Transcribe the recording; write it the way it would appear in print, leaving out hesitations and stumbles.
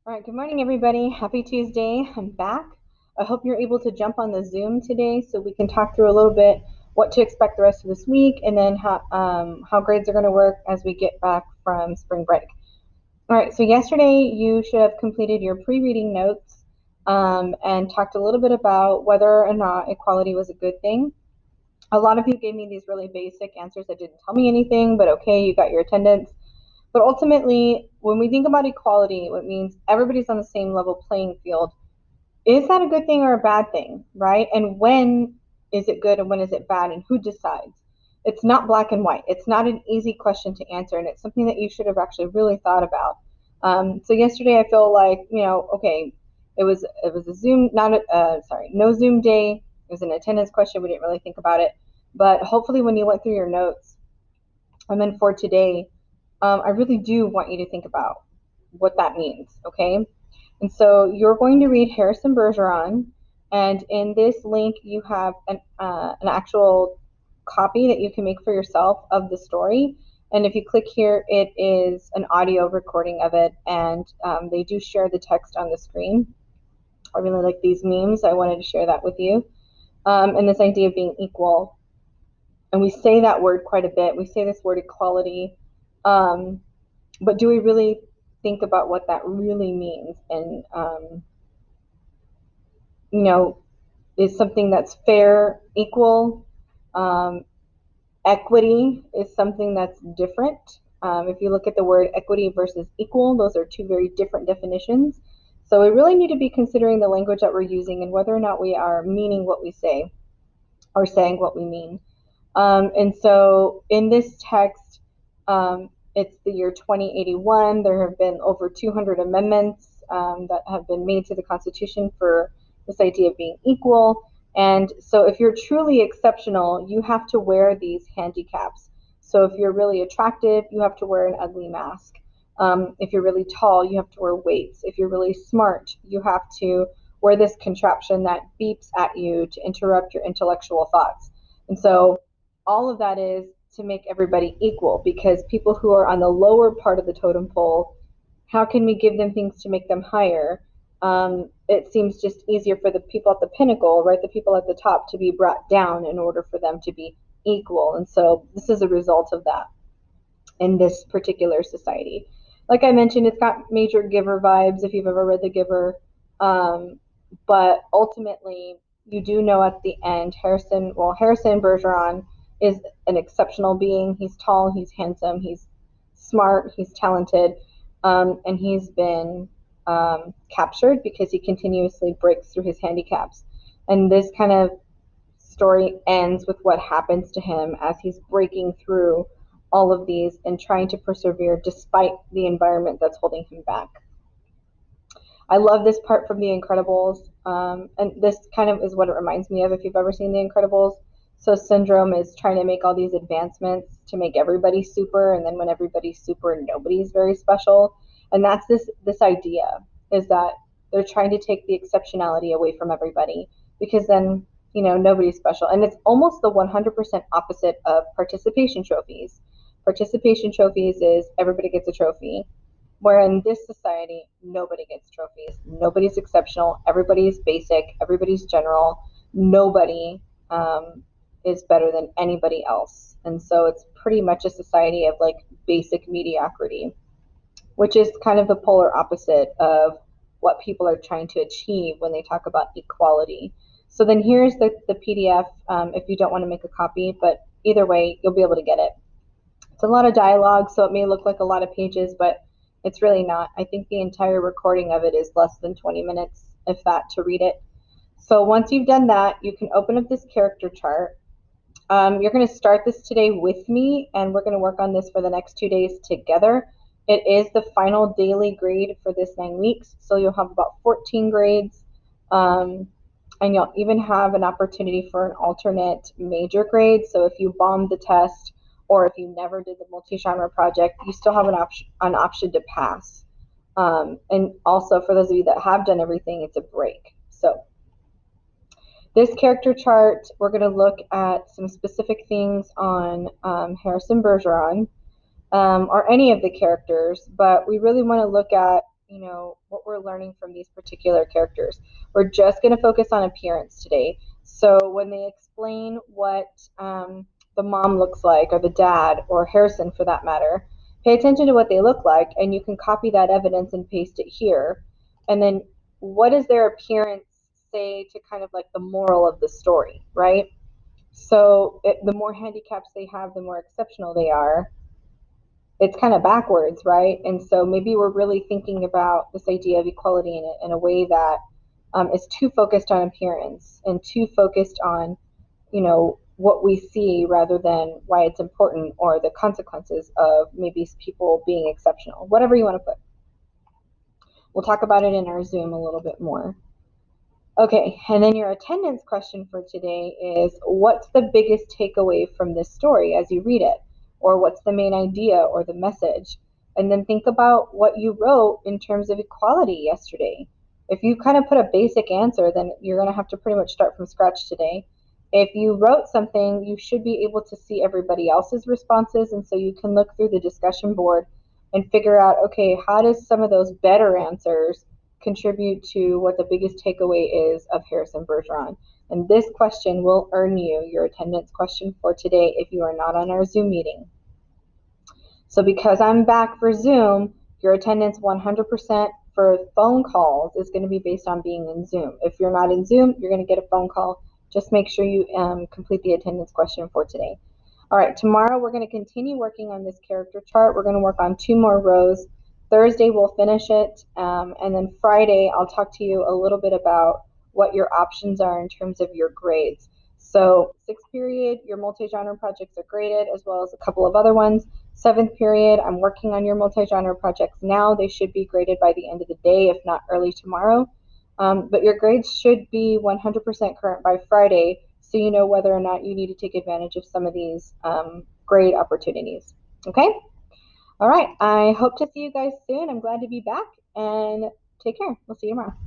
All right, good morning, everybody. Happy Tuesday. I'm back. I hope you're able to jump on the Zoom today so we can talk through a little bit what to expect the rest of this week and then how grades are going to work as we get back from spring break. All right, so yesterday you should have completed your pre-reading notes and talked a little bit about whether or not equality was a good thing. A lot of you gave me these really basic answers that didn't tell me anything, but okay, you got your attendance. But ultimately, when we think about equality, it means everybody's on the same level playing field. Is that a good thing or a bad thing, right? And when is it good and when is it bad and who decides? It's not black and white. It's not an easy question to answer, and it's something that you should have actually really thought about. So yesterday, I feel like okay, it was a Zoom, not a, sorry, no Zoom day. It was an attendance question. We didn't really think about it, but hopefully, when you went through your notes, and then for today, I really do want you to think about what that means, okay? And so you're going to read Harrison Bergeron, and in this link you have an actual copy that you can make for yourself of the story. And if you click here, it is an audio recording of it, and they do share the text on the screen. I really like these memes. I wanted to share that with you. And this idea of being equal. And we say that word quite a bit. We say this word equality. But do we really think about what that really means? And, is something that's fair, equal? Um, Equity is something that's different. If you look at the word equity versus equal, those are two very different definitions. So we really need to be considering the language that we're using and whether or not we are meaning what we say or saying what we mean. And so in this text, it's the year 2081. There have been over 200 amendments that have been made to the Constitution for this idea of being equal. And so if you're truly exceptional, you have to wear these handicaps. So if you're really attractive, you have to wear an ugly mask. If you're really tall, you have to wear weights. If you're really smart, you have to wear this contraption that beeps at you to interrupt your intellectual thoughts. And so all of that is to make everybody equal, because people who are on the lower part of the totem pole, how can we give them things to make them higher? It seems just easier for the people at the pinnacle, right, the people at the top, to be brought down in order for them to be equal. And so this is a result of that in this particular society. Like I mentioned, it's got major Giver vibes if you've ever read The Giver. But ultimately, you do know at the end, Harrison Bergeron is an exceptional being. He's tall, he's handsome, he's smart, he's talented, and he's been captured because he continuously breaks through his handicaps. And this kind of story ends with what happens to him as he's breaking through all of these and trying to persevere despite the environment that's holding him back. I love this part from The Incredibles, and this kind of is what it reminds me of if you've ever seen The Incredibles. So Syndrome is trying to make all these advancements to make everybody super, and then when everybody's super, nobody's very special. And that's this idea, is that they're trying to take the exceptionality away from everybody, because then nobody's special. And it's almost the 100% opposite of participation trophies. Participation trophies is everybody gets a trophy, where in this society, nobody gets trophies. Nobody's exceptional. Everybody's basic. Everybody's general. Nobody is better than anybody else. And so it's pretty much a society of like basic mediocrity, which is kind of the polar opposite of what people are trying to achieve when they talk about equality. So then here's the PDF if you don't want to make a copy, but either way, you'll be able to get it. It's a lot of dialogue, so it may look like a lot of pages, but it's really not. I think the entire recording of it is less than 20 minutes, if that, to read it. So once you've done that, you can open up this character chart. You're going to start this today with me, and we're going to work on this for the next 2 days together. It is the final daily grade for this 9 weeks, so you'll have about 14 grades, and you'll even have an opportunity for an alternate major grade. So if you bombed the test, or if you never did the multi-genre project, you still have an option to pass. And also, for those of you that have done everything, it's a break. So this character chart, we're going to look at some specific things on Harrison Bergeron, or any of the characters, but we really want to look at what we're learning from these particular characters. We're just going to focus on appearance today. So when they explain what the mom looks like, or the dad, or Harrison for that matter, pay attention to what they look like, and you can copy that evidence and paste it here. And then what does their appearance say to kind of like the moral of the story, right? So the more handicaps they have, the more exceptional they are. It's kind of backwards, right? And so maybe we're really thinking about this idea of equality in a way that is too focused on appearance and too focused on, what we see rather than why it's important or the consequences of maybe people being exceptional, whatever you want to put. We'll talk about it in our Zoom a little bit more. Okay, and then your attendance question for today is, what's the biggest takeaway from this story as you read it? Or what's the main idea or the message? And then think about what you wrote in terms of equality yesterday. If you kind of put a basic answer, then you're going to have to pretty much start from scratch today. If you wrote something, you should be able to see everybody else's responses, and so you can look through the discussion board and figure out, okay, how does some of those better answers contribute to what the biggest takeaway is of Harrison Bergeron. And this question will earn you your attendance question for today if you are not on our Zoom meeting. So because I'm back for Zoom, your attendance 100% for phone calls is going to be based on being in Zoom. If you're not in Zoom, you're going to get a phone call. Just make sure you complete the attendance question for today. All right, tomorrow we're going to continue working on this character chart. We're going to work on 2 more rows. Thursday we'll finish it, and then Friday I'll talk to you a little bit about what your options are in terms of your grades. So 6th period, your multi-genre projects are graded, as well as a couple of other ones. 7th period, I'm working on your multi-genre projects now. They should be graded by the end of the day, if not early tomorrow. But your grades should be 100% current by Friday, so you know whether or not you need to take advantage of some of these grade opportunities. Okay? All right. I hope to see you guys soon. I'm glad to be back, and take care. We'll see you tomorrow.